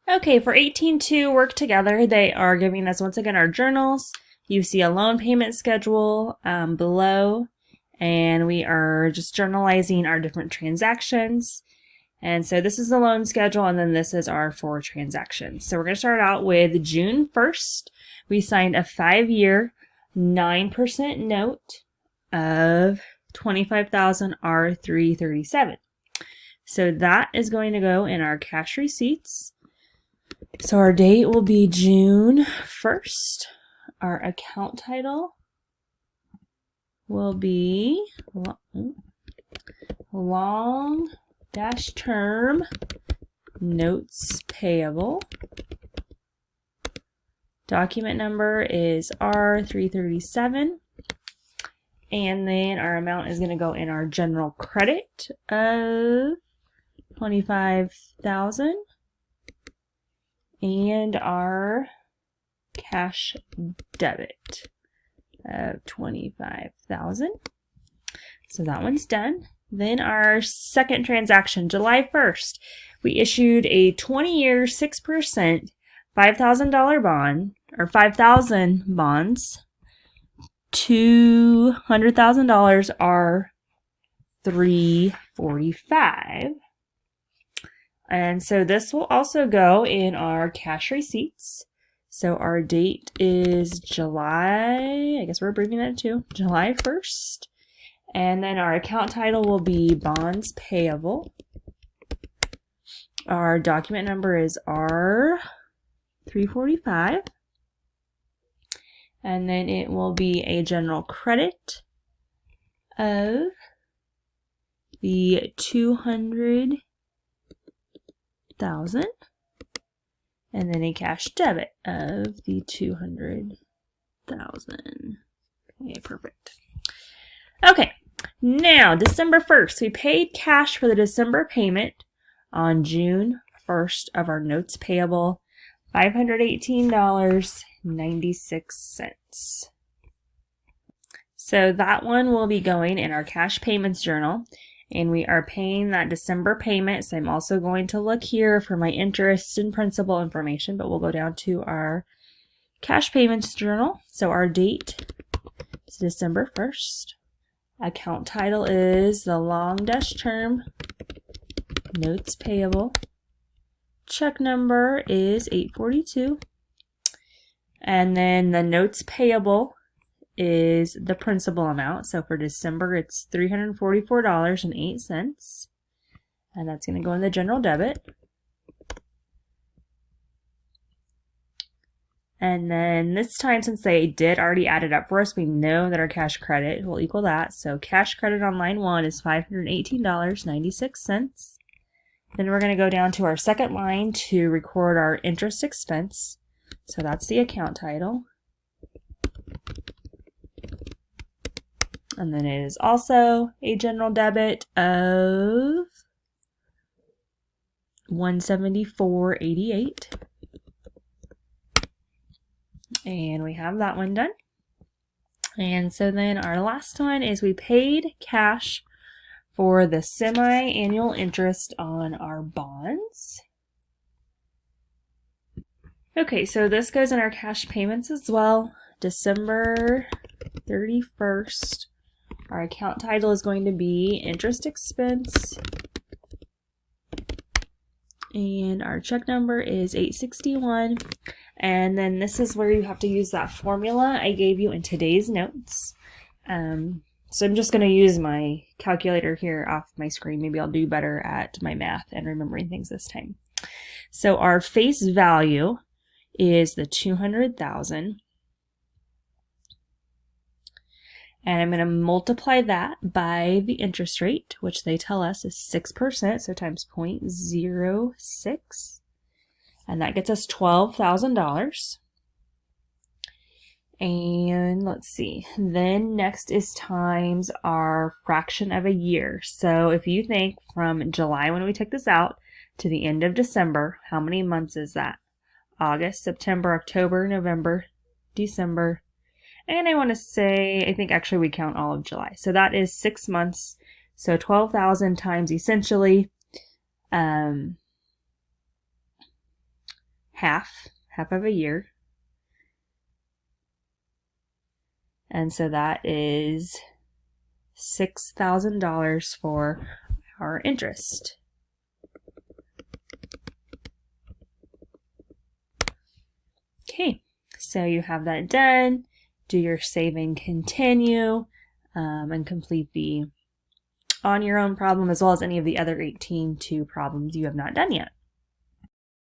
Okay, for 18.2 work together, they are giving us once again our journals. You see a loan payment schedule below, and we are just journalizing our different transactions. And so this is the loan schedule, and then this is our 4 transactions. So we're going to start out with June 1st. We signed a 5-year 9% note of $25,000 R337. So that is going to go in our cash receipts. So our date will be June 1st. Our account title will be long dash term notes payable. Document number is R337. And then our amount is going to go in our general credit of $25,000 and our cash debit of $25,000. So that one's done. Then our second transaction, July 1st, we issued a 20-year 6% $5,000 bond, or 5,000 bonds, $200,000 are $345. And so this will also go in our cash receipts. So our date is July, I guess we're abbreviating that to July 1st. And then our account title will be bonds payable. Our document number is R345. And then it will be a general credit of the $200,000 and then a cash debit of the $200,000. Okay, perfect. Okay, now December 1st, we paid cash for the December payment on June 1st of our notes payable, $518.96. So that one will be going in our cash payments journal, and we are paying that December payment. So I'm also going to look here for my interest and principal information, but we'll go down to our cash payments journal. So our date is December 1st. Account title is the long dash term notes payable. Check number is 842. And then the notes payable is the principal amount. So for December, it's $344.08. And that's going to go in the general debit. And then this time, since they did already add it up for us, we know that our cash credit will equal that. So cash credit on line 1 is $518.96. Then we're going to go down to our second line to record our interest expense. So that's the account title. And then it is also a general debit of $174.88. And we have that one done. And so then our last one is we paid cash for the semi-annual interest on our bonds. Okay, so this goes in our cash payments as well. December 31st. Our account title is going to be interest expense. And our check number is 861. And then this is where you have to use that formula I gave you in today's notes. So I'm just going to use my calculator here off my screen. Maybe I'll do better at my math and remembering things this time. So our face value is the $200,000. And I'm going to multiply that by the interest rate, which they tell us is 6%, so times 0.06. And that gets us $12,000. And let's see, then next is times our fraction of a year. So if you think from July when we took this out to the end of December, how many months is that? August, September, October, November, December. And I want to say, I think actually we count all of July. So that is 6 months. So 12,000 times essentially half of a year. And so that is $6,000 for our interest. Okay, so you have that done. Do your save and continue, and complete the on your own problem as well as any of the other 18 problems you have not done yet.